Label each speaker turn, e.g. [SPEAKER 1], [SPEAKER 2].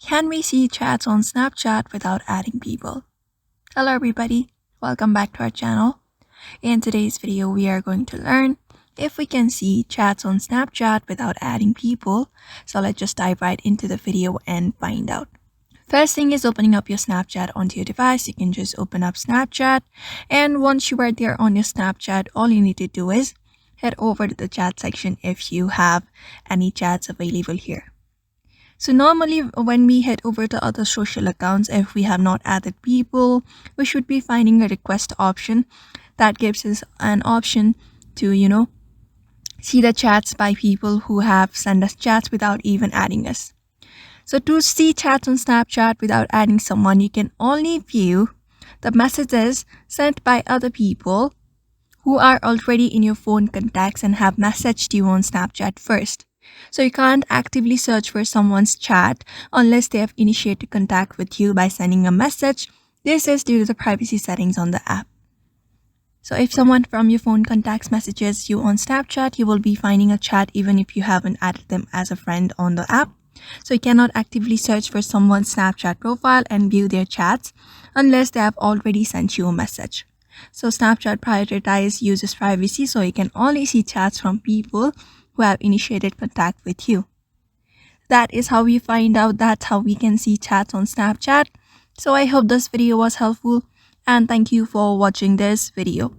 [SPEAKER 1] Can we see chats on Snapchat without adding people? Hello everybody, welcome back to our channel. In today's video, we are going to learn if we can see chats on Snapchat without adding people. So let's just dive right into the video and find out. First thing is opening up your Snapchat onto your device. You can just open up Snapchat, and once you are there on your Snapchat, all you need to do is head over to the chat section if you have any chats available here. So normally when we head over to other social accounts, if we have not added people, we should be finding a request option that gives us an option to, see the chats by people who have sent us chats without even adding us. So to see chats on Snapchat without adding someone, you can only view the messages sent by other people who are already in your phone contacts and have messaged you on Snapchat first. So you can't actively search for someone's chat unless they have initiated contact with you by sending a message. This is due to the privacy settings on the app. So if someone from your phone contacts messages you on Snapchat, you will be finding a chat even if you haven't added them as a friend on the app. So you cannot actively search for someone's Snapchat profile and view their chats unless they have already sent you a message. So Snapchat prioritizes users' privacy, so you can only see chats from people who have initiated contact with you. That is how we find out that's how we can see chats on Snapchat. So I hope this video was helpful, and thank you for watching this video.